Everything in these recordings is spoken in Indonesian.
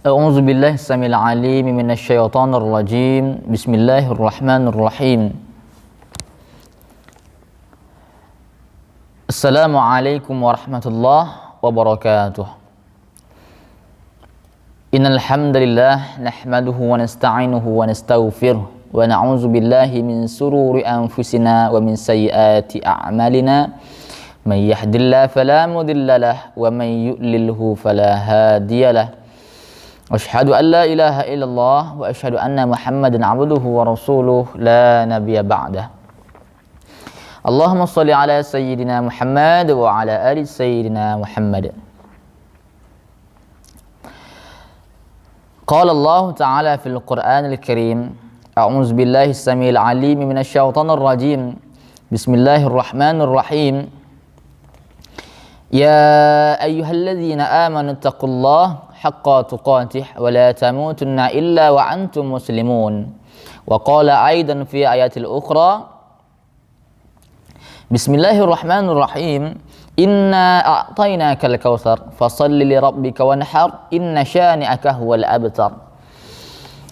A'udzu billahi samil alim minasyaitonir rajim. Bismillahirrahmanirrahim. Assalamualaikum warahmatullahi wabarakatuh. Innal hamdalillah nahmaduhu wa nasta'inuhu wa nastaghfiruh wa na'udzu billahi min sururi anfusina wa min sayyiati a'malina. May yahdihillahu fala mudilla lahu wa may yudlilhu fala hadiyalah. Asyhadu an la ilaha illallah wa asyhadu anna Muhammadan abduhu wa rasuluh la nabiyya ba'dah. Allahumma shalli ala sayyidina Muhammad wa ala ali sayyidina Muhammad. Qala Allah Ta'ala fil Qur'anil Karim, a'udzu billahi samil alim minasyaitonir rajim. Bismillahirrahmanirrahim. Ya ayyuhalladzina amanu taqullaha haqqa tuqatih wa la tamutunna illa wa antum muslimun. Wa qala aidan fi ayatil ukhra, Bismillahirrahmanirrahim. Inna a'tainakal kautsar fasalli li rabbika wanhar inna syani'aka huwal abtar.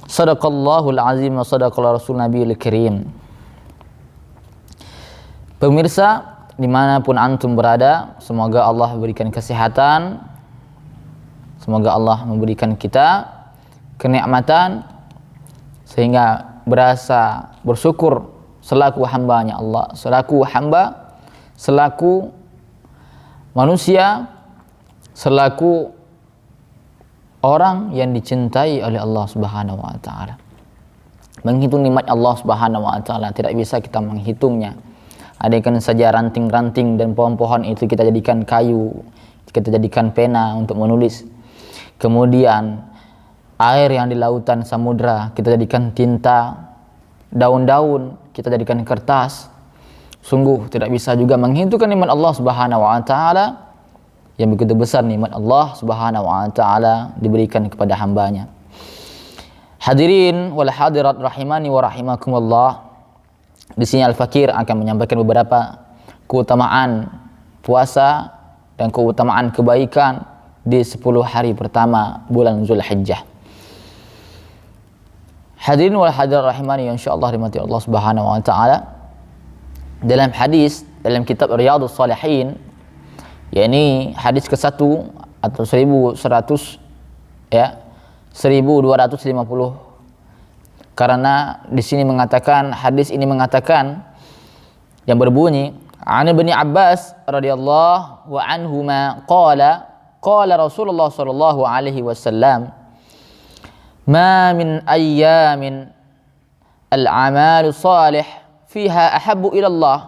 Shadaqallahul azim wa shadaqal rasul nabiyil karim. Pemirsa dimanapun antum berada, semoga Allah berikan kesehatan, semoga Allah memberikan kita kenikmatan sehingga berasa bersyukur selaku hambanya Allah, selaku hamba, selaku manusia, selaku orang yang dicintai oleh Allah Subhanahu wa taala. Menghitung nikmat Allah Subhanahu wa taala tidak bisa kita menghitungnya. Andaikan saja ranting-ranting dan pohon-pohon itu kita jadikan kayu, kita jadikan pena untuk menulis. Kemudian air yang di lautan samudra kita jadikan tinta, daun-daun kita jadikan kertas. Sungguh tidak bisa juga menghitungkan nikmat Allah Subhanahu wa taala yang begitu besar. Nikmat Allah Subhanahu wa taala diberikan kepada hambanya. Hadirin wal hadirat rahimani wa rahimakumullah. Di sini Al-Fakir akan menyampaikan beberapa keutamaan puasa dan keutamaan kebaikan di 10 hari pertama bulan Zulhijjah. Hadirin wal hadirat rahimani insyaallah rahmati Allah Subhanahu wa taala. Dalam hadis dalam kitab Riyadhus Shalihin, yakni hadis ke-1 atau 1100 ya, 1250. Karena di sini mengatakan, hadis ini mengatakan yang berbunyi An Ibnu Abbas radhiyallahu anhuma qala Rasulullah sallallahu alaihi wasallam ma min ayyamin al-amalu salih fiha ahabbu ila Allah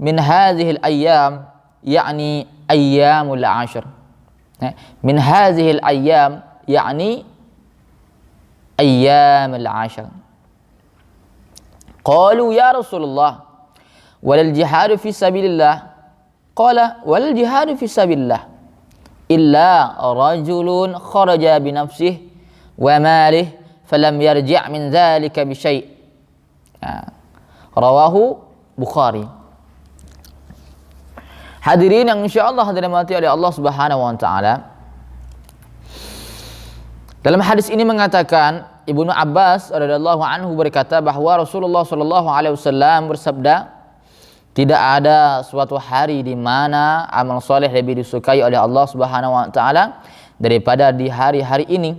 min hadhihi al-ayyam, yakni ayyamul ashr. Min hadhihi al-ayyam yakni ayyamul ashr. Qalu ya Rasulullah walal jihadu fi sabilillah. Qala walal jihadu fi sabilillah illa rajulun kharaja bi nafsihi wa malihi falam yarji' min dhalika bi syai'. Rawahu Bukhari. Hadirin yang insyaallah dirahmati oleh Allah Subhanahu wa taala. Dalam hadis ini mengatakan Ibnu Abbas radhiyallahu anhu berkata bahwa Rasulullah sallallahu alaihi wasallam bersabda, tidak ada suatu hari di mana amal soleh lebih disukai oleh Allah Subhanahu wa taala daripada di hari-hari ini.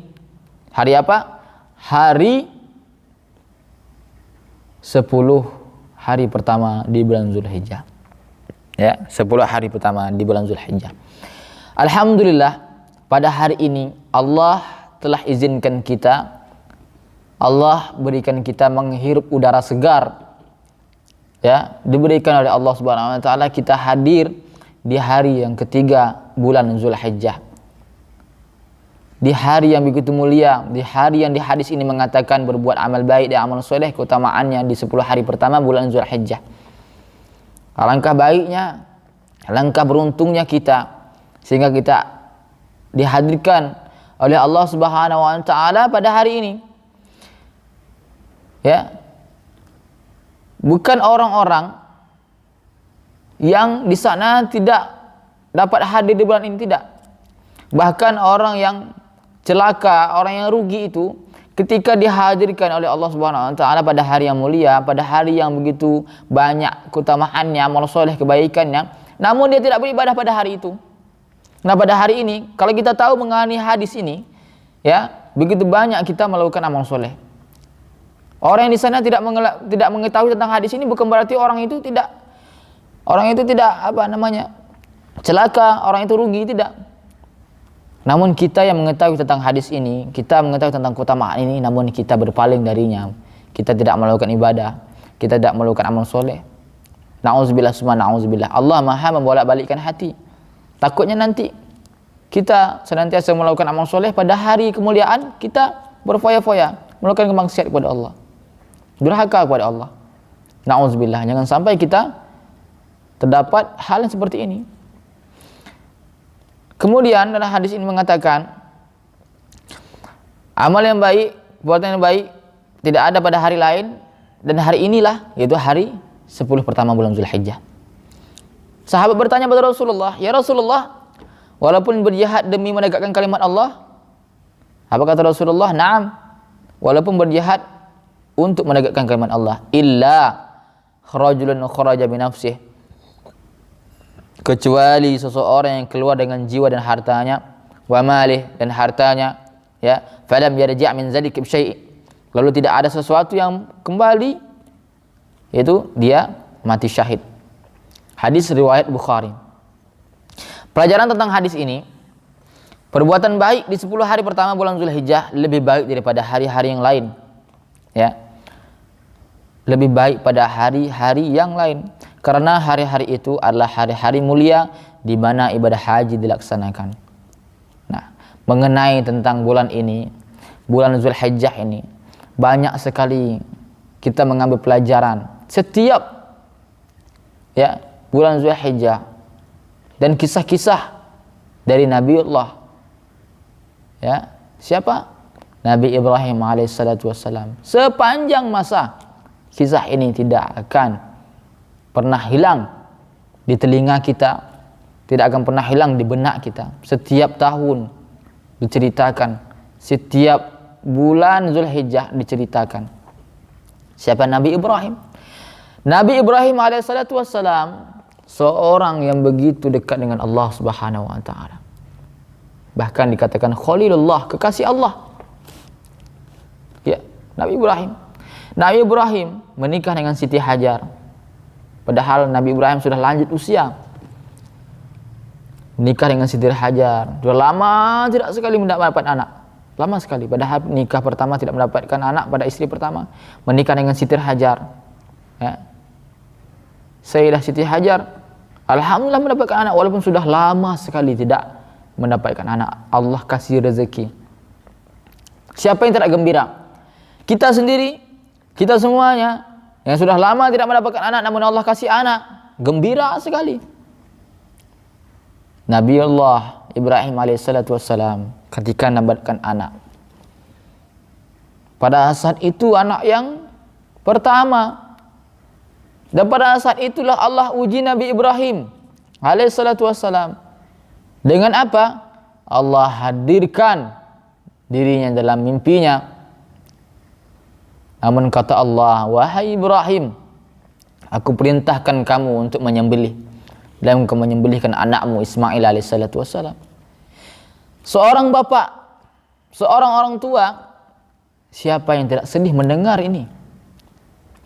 Hari apa? Hari 10 hari pertama di bulan Zulhijjah. Ya, 10 hari pertama di bulan Zulhijjah. Alhamdulillah pada hari ini Allah telah izinkan kita, Allah berikan kita menghirup udara segar. Ya, diberikan oleh Allah Subhanahu wa taala kita hadir di hari yang ketiga bulan Zulhijjah. Di hari yang begitu mulia, di hari yang di hadis ini mengatakan berbuat amal baik dan amal soleh keutamaannya di 10 hari pertama bulan Zulhijjah. Alangkah baiknya, alangkah beruntungnya kita sehingga kita dihadirkan oleh Allah Subhanahu wa taala pada hari ini. Ya. Bukan orang-orang yang di sana tidak dapat hadir di bulan ini, tidak. Bahkan orang yang celaka, orang yang rugi itu ketika dihadirkan oleh Allah Subhanahu wa taala pada hari yang mulia, pada hari yang begitu banyak keutamaannya, amal soleh, kebaikannya, namun dia tidak beribadah pada hari itu. Nah, pada hari ini kalau kita tahu mengenai hadis ini, ya, begitu banyak kita melakukan amal soleh. Orang yang di sana tidak mengetahui tentang hadis ini bukan berarti orang itu tidak celaka, orang itu rugi, tidak. Namun kita yang mengetahui tentang hadis ini, kita mengetahui tentang keutamaan ini, namun kita berpaling darinya. Kita tidak melakukan ibadah, kita tidak melakukan amal soleh. Na'udzubillah summa na'udzubillah. Allah Maha membolak-balikkan hati. Takutnya nanti kita senantiasa melakukan amal soleh, pada hari kemuliaan kita berfoya-foya melakukan kemaksiatan kepada Allah, durhaka kepada Allah. Na'udzubillah. Jangan sampai kita terdapat hal yang seperti ini. Kemudian dalam hadis ini mengatakan amal yang baik, perbuatan yang baik tidak ada pada hari lain, dan hari inilah, yaitu hari 10 pertama bulan Zulhijjah. Sahabat bertanya kepada Rasulullah, "Ya Rasulullah, walaupun berjihad demi menegakkan kalimat Allah?" Apa kata Rasulullah? "Na'am, walaupun berjihad untuk menegakkan kalimat Allah, illa rajulun kharaja bi nafsihi, kecuali seseorang yang keluar dengan jiwa dan hartanya, wa malih, dan hartanya, ya, falam yarji' min zalika bi syai', lalu tidak ada sesuatu yang kembali, yaitu dia mati syahid." Hadis riwayat Bukhari. Pelajaran tentang hadis ini, perbuatan baik di 10 hari pertama bulan Zulhijjah lebih baik daripada hari-hari yang lain, ya, lebih baik pada hari-hari yang lain, karena hari-hari itu adalah hari-hari mulia di mana ibadah haji dilaksanakan. Nah, mengenai tentang bulan ini, bulan Zulhijjah ini, banyak sekali kita mengambil pelajaran setiap, ya, bulan Zulhijjah, dan kisah-kisah dari Nabiullah, ya, siapa? Nabi Ibrahim alaihissalatu wassalam. Sepanjang masa kisah ini tidak akan pernah hilang di telinga kita, tidak akan pernah hilang di benak kita. Setiap tahun diceritakan, setiap bulan Zulhijjah diceritakan. Siapa Nabi Ibrahim? Nabi Ibrahim alaihissalatu wassalam seorang yang begitu dekat dengan Allah Subhanahu wa taala. Bahkan dikatakan Khalilullah, kekasih Allah. Ya, Nabi Ibrahim. Nabi Ibrahim menikah dengan Siti Hajar. Padahal Nabi Ibrahim sudah lanjut usia. Menikah dengan Siti Hajar. Sudah lama tidak sekali mendapatkan anak. Lama sekali. Padahal nikah pertama tidak mendapatkan anak pada istri pertama. Menikah dengan Siti Hajar. Ya. Sayyidah Siti Hajar, alhamdulillah mendapatkan anak walaupun sudah lama sekali tidak mendapatkan anak. Allah kasih rezeki. Siapa yang tidak gembira? Kita sendiri, kita semuanya yang sudah lama tidak mendapatkan anak, namun Allah kasih anak, gembira sekali. Nabiullah Ibrahim alaihissalatu wassalam ketika mendapatkan anak, pada saat itu anak yang pertama, dan pada saat itulah Allah uji Nabi Ibrahim alaihissalatu wassalam. Dengan apa? Allah hadirkan dirinya dalam mimpinya. Namun kata Allah, "Wahai Ibrahim, aku perintahkan kamu untuk menyembelih, dan kamu menyembelihkan anakmu Ismail alaihissalatu wassalam." Seorang bapak, seorang orang tua, siapa yang tidak sedih mendengar ini?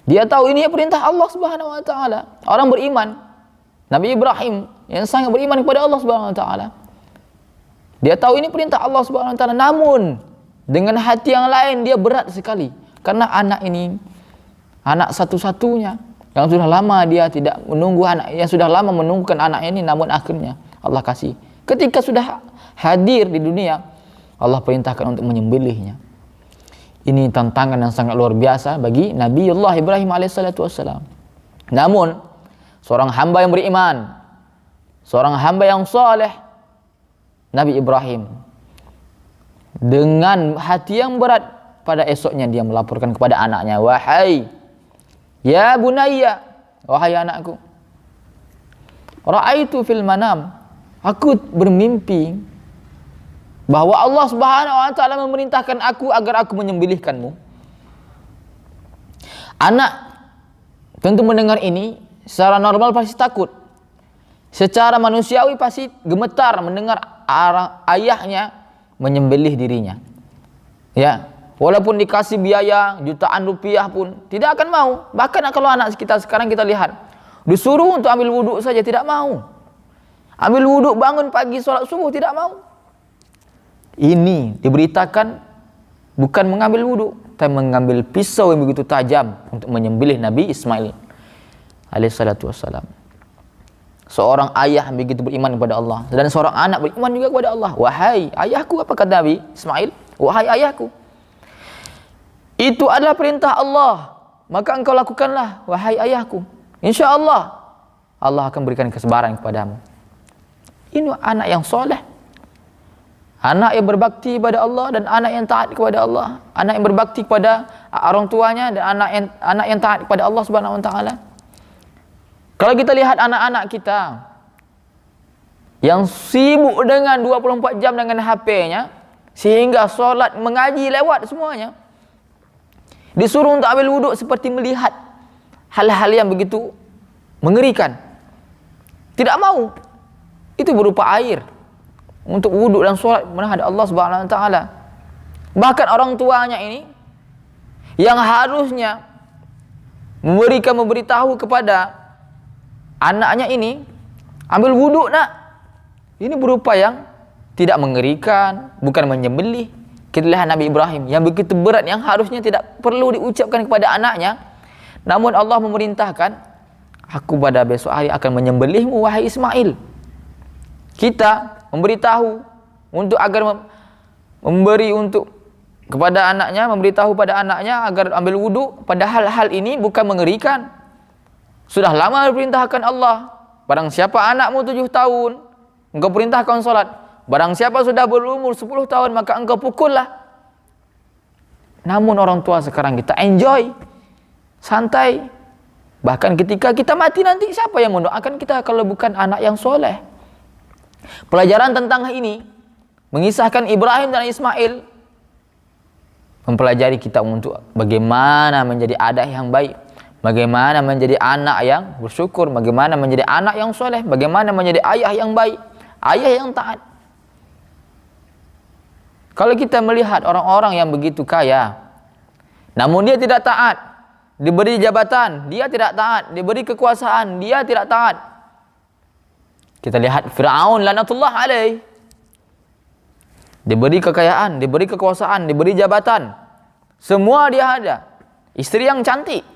Dia tahu ini perintah Allah Subhanahu wa taala. Orang beriman, Nabi Ibrahim yang sangat beriman kepada Allah Subhanahu wa taala, dia tahu ini perintah Allah Subhanahu wa taala, namun dengan hati yang lain dia berat sekali. Karena anak ini anak satu-satunya yang sudah lama dia tidak menunggu anak, yang sudah lama menunggukan anak ini, namun akhirnya Allah kasih. Ketika sudah hadir di dunia, Allah perintahkan untuk menyembelihnya. Ini tantangan yang sangat luar biasa bagi Nabiullah Ibrahim alaihissalatu wassalam. Namun seorang hamba yang beriman, seorang hamba yang saleh, Nabi Ibrahim dengan hati yang berat, pada esoknya dia melaporkan kepada anaknya, "Wahai ya bunayya, wahai anakku, ra'aitu fil manam, aku bermimpi bahwa Allah Subhanahu wa taala memerintahkan aku agar aku menyembelihkanmu. Anak tentu mendengar ini secara normal pasti takut. Secara manusiawi pasti gemetar mendengar ayahnya menyembelih dirinya. Ya, walaupun dikasih biaya jutaan rupiah pun tidak akan mau. Bahkan kalau anak kita sekarang kita lihat, disuruh untuk ambil wudhu saja tidak mau. Ambil wudhu, bangun pagi sholat subuh tidak mau. Ini diberitakan bukan mengambil wudhu, tapi mengambil pisau yang begitu tajam untuk menyembelih Nabi Ismail alaihissalatu wassalam. Seorang ayah begitu beriman kepada Allah, dan seorang anak beriman juga kepada Allah. Wahai ayahku, apa kata Nabi Ismail? Wahai ayahku, itu adalah perintah Allah, maka engkau lakukanlah, wahai ayahku. Insya Allah Allah akan berikan kesabaran kepadamu. Ini anak yang soleh, anak yang berbakti kepada Allah dan anak yang taat kepada Allah, anak yang berbakti kepada orang tuanya dan anak yang taat kepada Allah Subhanahu wa taala. Kalau kita lihat anak-anak kita yang sibuk dengan 24 jam dengan HP-nya, sehingga solat mengaji lewat semuanya, disuruh untuk ambil wuduk seperti melihat hal-hal yang begitu mengerikan, tidak mau. Itu berupa air untuk wuduk dan solat menghadap Allah Subhanahu wa taala. Bahkan orang tuanya ini yang harusnya memberitahu kepada anaknya ini, ambil wuduk nak, ini berupa yang tidak mengerikan, bukan menyembelih. Kita lihat Nabi Ibrahim yang begitu berat, yang harusnya tidak perlu diucapkan kepada anaknya, namun Allah memerintahkan, aku pada besok hari akan menyembelihmu wahai Ismail. Kita memberitahu untuk agar memberi untuk kepada anaknya, memberitahu pada anaknya agar ambil wuduk, padahal hal ini bukan mengerikan. Sudah lama diperintahkan Allah, barang siapa anakmu 7 tahun, engkau perintahkan solat. Barang siapa sudah berumur 10 tahun, maka engkau pukullah. Namun orang tua sekarang kita enjoy, santai. Bahkan ketika kita mati nanti, siapa yang mendoakan kita kalau bukan anak yang soleh? Pelajaran tentang ini mengisahkan Ibrahim dan Ismail, mempelajari kita untuk bagaimana menjadi anak yang baik, bagaimana menjadi anak yang bersyukur, bagaimana menjadi anak yang soleh, bagaimana menjadi ayah yang baik, ayah yang taat. Kalau kita melihat orang-orang yang begitu kaya, namun dia tidak taat, diberi jabatan, dia tidak taat, diberi kekuasaan, dia tidak taat. Kita lihat Fir'aun laknatullah alaih, diberi kekayaan, diberi kekuasaan, diberi jabatan, semua dia ada, istri yang cantik,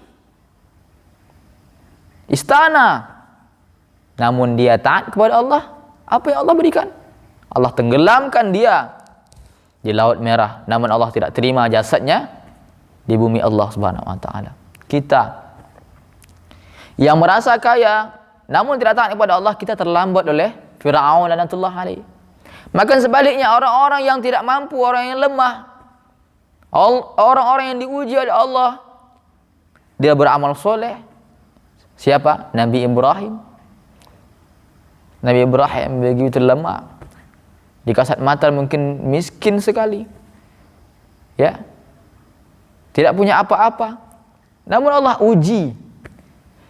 istana, namun dia taat kepada Allah. Apa yang Allah berikan? Allah tenggelamkan dia di Laut Merah, namun Allah tidak terima jasadnya di bumi Allah Subhanahu wa taala. Kita yang merasa kaya namun tidak taat kepada Allah, kita terlambat oleh Fir'aun laknatullah alaih. Maka sebaliknya, orang-orang yang tidak mampu, orang yang lemah, orang-orang yang diuji oleh Allah, dia beramal soleh. Siapa? Nabi Ibrahim. Nabi Ibrahim begitu lemah, di kasat mata mungkin miskin sekali, ya, tidak punya apa-apa, namun Allah uji.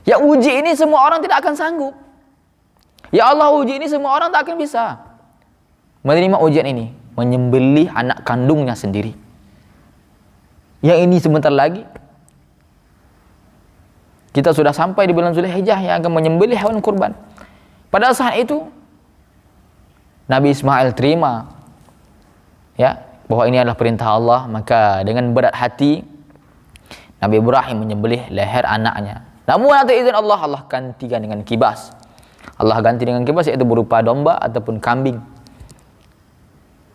Ya uji ini semua orang tidak akan sanggup. Ya Allah uji ini semua orang tak akan bisa menerima ujian ini, menyembelih anak kandungnya sendiri. Yang ini sebentar lagi kita sudah sampai di bulan Zulhijjah yang akan menyembelih hewan kurban. Pada saat itu Nabi Ismail terima, ya, bahwa ini adalah perintah Allah, maka dengan berat hati Nabi Ibrahim menyembelih leher anaknya. Namun atas izin Allah, Allah gantikan dengan kibas. Allah ganti dengan kibas, yaitu berupa domba ataupun kambing.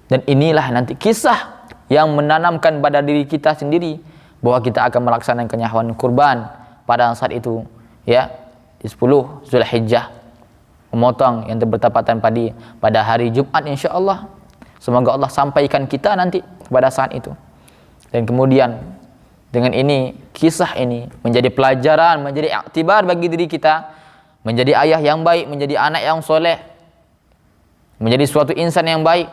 Dan inilah nanti kisah yang menanamkan pada diri kita sendiri bahwa kita akan melaksanakan hewan kurban pada saat itu, ya, di 10 Zulhijjah, memotong yang bertepatan pada hari Jumat insyaallah. Semoga Allah sampaikan kita nanti pada saat itu. Dan kemudian dengan ini, kisah ini menjadi pelajaran, menjadi iktibar bagi diri kita, menjadi ayah yang baik, menjadi anak yang soleh, menjadi suatu insan yang baik.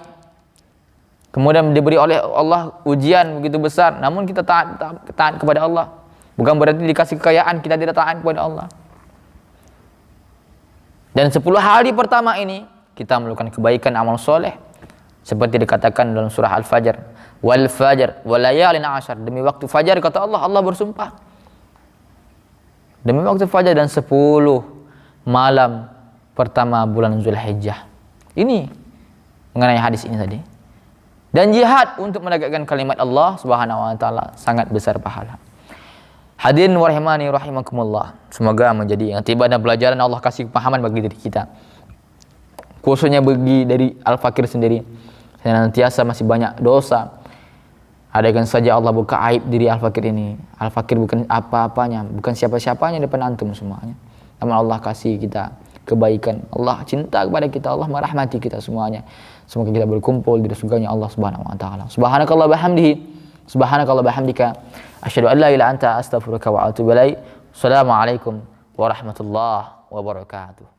kemudian diberi oleh Allah ujian begitu besar, namun kita taat kepada Allah. Bukan berarti dikasih kekayaan kita tidak taat kepada Allah. Dan 10 hari pertama ini kita melakukan kebaikan amal soleh, seperti dikatakan dalam surah Al-Fajr, wal fajr wal layalin ashar, demi waktu fajar kata Allah, Allah bersumpah demi waktu fajar dan 10 malam pertama bulan Zulhijjah. Ini mengenai hadis ini tadi. Dan jihad untuk menegakkan kalimat Allah Subhanahu wa taala sangat besar pahala. Hadirin wa rahimani rahimakumullah. Semoga menjadi i'tibar dan pelajaran, Allah kasih pemahaman bagi diri kita. Khususnya bagi dari Al-Fakir sendiri. Senantiasa masih banyak dosa. Adakan saja Allah buka aib diri Al-Fakir ini. Al-Fakir bukan apa-apanya, bukan siapa-siapanya depan antum semuanya. Namun Allah kasih kita kebaikan. Allah cinta kepada kita, Allah merahmati kita semuanya. Semoga kita berkumpul di surganya Allah Subhanahu wa taala. Subhanakallah bihamdihi. Subhanakallah bihamdika, asyhadu an la ilaha illa anta, astaghfiruka wa atubu ilaik. Assalamualaikum warahmatullahi wabarakatuh.